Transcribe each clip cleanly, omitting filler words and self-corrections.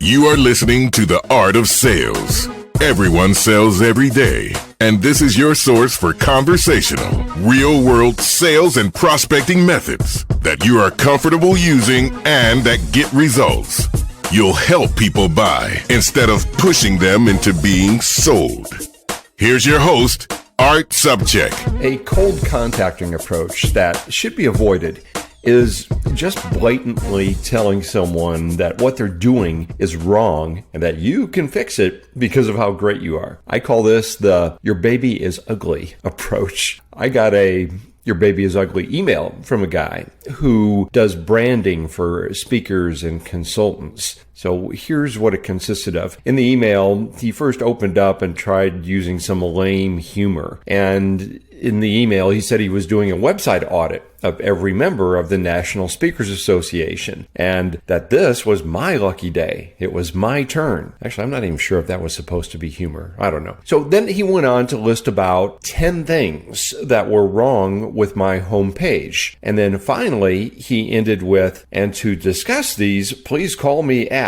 You are listening to The Art of Sales. Everyone sells every day, and this is your source for conversational, real-world sales and prospecting methods that you are comfortable using and that get results. You'll help people buy instead of pushing them into being sold. Here's your host, Art Subcheck. A cold contacting approach that should be avoided is just blatantly telling someone that what they're doing is wrong and that you can fix it because of how great you are. I call this the "your baby is ugly" approach. I got a "your baby is ugly" email from a guy who does branding for speakers and consultants. So here's what it consisted of. In the email, he first opened up and tried using some lame humor. And in the email, he said he was doing a website audit of every member of the National Speakers Association, and that this was my lucky day. It was my turn. Actually, I'm not even sure if that was supposed to be humor. I don't know. So then he went on to list about 10 things that were wrong with my homepage. And then finally, he ended with, "And to discuss these, please call me at."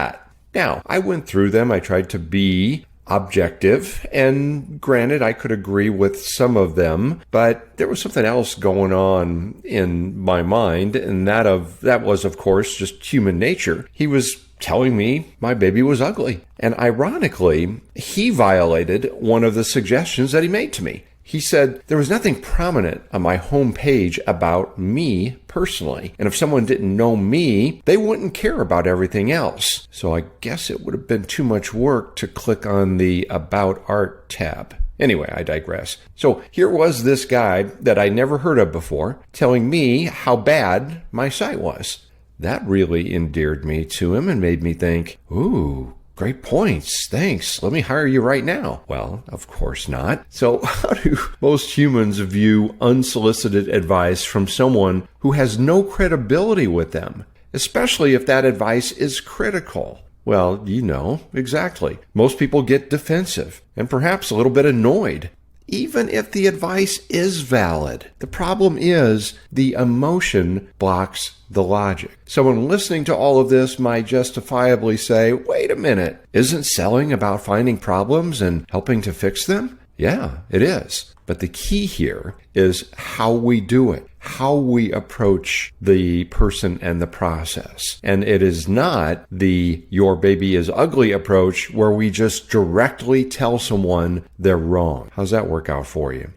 Now, I went through them. I tried to be objective, and granted, I could agree with some of them, but there was something else going on in my mind, and that was, of course, just human nature. He was telling me my baby was ugly, and ironically, he violated one of the suggestions that he made to me. He said there was nothing prominent on my homepage about me personally. And if someone didn't know me, they wouldn't care about everything else. So I guess it would have been too much work to click on the About Art tab. Anyway, I digress. So here was this guy that I never heard of before telling me how bad my site was. That really endeared me to him and made me think, ooh, great points. Thanks. Let me hire you right now. Well, of course not. So how do most humans view unsolicited advice from someone who has no credibility with them, especially if that advice is critical? Well, you know, exactly. Most people get defensive and perhaps a little bit annoyed, even if the advice is valid. The problem is the emotion blocks the logic. Someone listening to all of this might justifiably say, wait a minute, isn't selling about finding problems and helping to fix them? Yeah, it is. But the key here is how we do it, how we approach the person and the process. And it is not the "your baby is ugly" approach where we just directly tell someone they're wrong. How's that work out for you?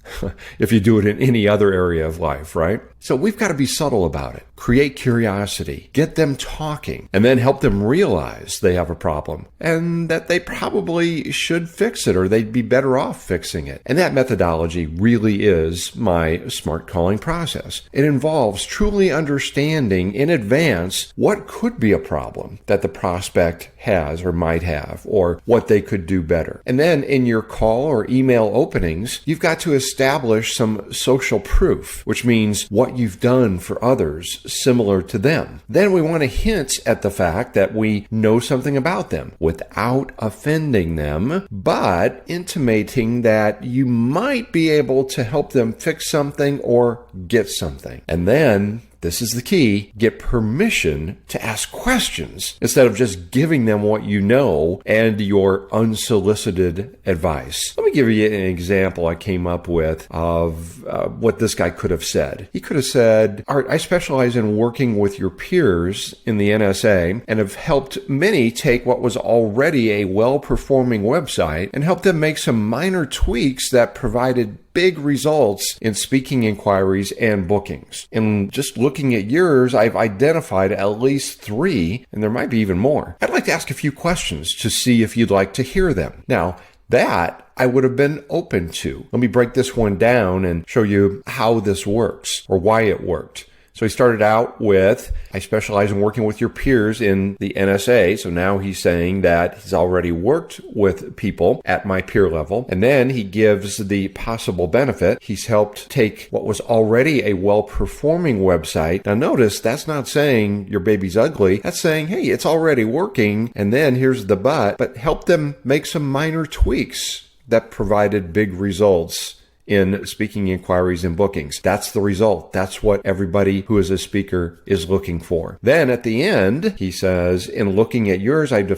If you do it in any other area of life, right? So we've got to be subtle about it. Create curiosity, get them talking, and then help them realize they have a problem and that they probably should fix it or they'd be better off fixing it. And that methodology really is my smart calling process. It involves truly understanding in advance what could be a problem that the prospect has or might have, or what they could do better. And then in your call or email openings, you've got to establish some social proof, which means what you've done for others similar to them. Then we want to hint at the fact that we know something about them without offending them, but intimating that you might be able to help them fix something or get something. And then, this is the key, get permission to ask questions instead of just giving them what you know and your unsolicited advice. Let me give you an example I came up with of what this guy could have said. He could have said, Art, I specialize in working with your peers in the NSA and have helped many take what was already a well-performing website and help them make some minor tweaks that provided big results in speaking inquiries and bookings. And just looking at yours, I've identified at least 3, and there might be even more. I'd like to ask a few questions to see if you'd like to hear them. Now, that I would have been open to. Let me break this one down and show you how this works or why it worked. So he started out with, I specialize in working with your peers in the NSA. So now he's saying that he's already worked with people at my peer level. And then he gives the possible benefit. He's helped take what was already a well-performing website. Now notice that's not saying your baby's ugly. That's saying, hey, it's already working. And then here's the but help them make some minor tweaks that provided big results in speaking inquiries and bookings. That's the result. That's what everybody who is a speaker is looking for. Then at the end, he says, in looking at yours, I've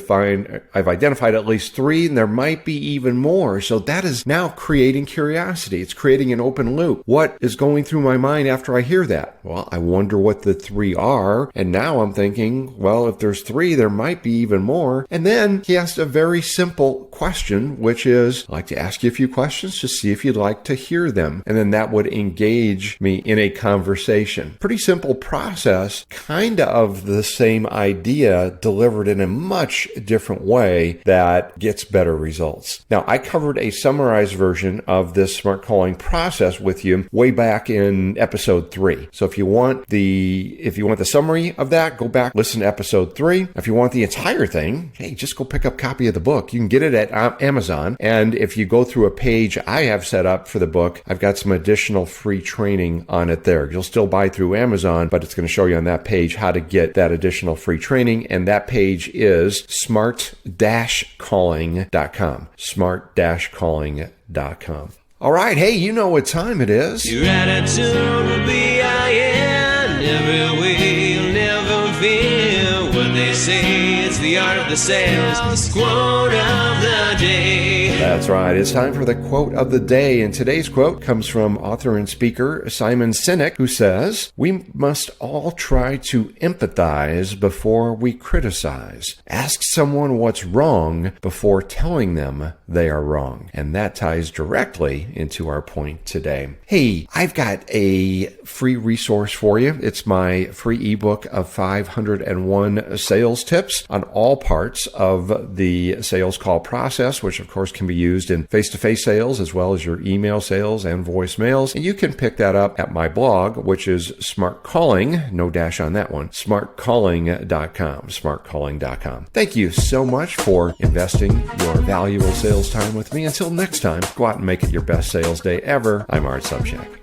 identified at least 3, and there might be even more. So that is now creating curiosity. It's creating an open loop. What is going through my mind after I hear that? Well, I wonder what the 3 are. And now I'm thinking, well, if there's 3, there might be even more. And then he asked a very simple question, which is, I'd like to ask you a few questions to see if you'd like to hear them. And then that would engage me in a conversation. Pretty simple process, kind of the same idea delivered in a much different way that gets better results. Now, I covered a summarized version of this smart calling process with you way back in episode 3. So if you want the summary of that, go back, listen to episode 3. If you want the entire thing, hey, just go pick up a copy of the book. You can get it at Amazon. And if you go through a page I have set up for the book, I've got some additional free training on it there. You'll still buy through Amazon, but it's going to show you on that page how to get that additional free training. And that page is smart-calling.com. smart-calling.com. All right. Hey, you know what time it is. Your attitude will be in every way you'll never feel what they say. It's the art of the sales. Quote of the day. That's right. It's time for the quote of the day. And today's quote comes from author and speaker Simon Sinek, who says, "We must all try to empathize before we criticize. Ask someone what's wrong before telling them they are wrong." And that ties directly into our point today. Hey, I've got a free resource for you. It's my free ebook of 501 sales tips on all parts of the sales call process, which of course can be used in face-to-face sales as well as your email sales and voicemails. And you can pick that up at my blog, which is Smart Calling, no dash on that one, smartcalling.com, smartcalling.com. Thank you so much for investing your valuable sales time with me. Until next time, go out and make it your best sales day ever. I'm Art Subject.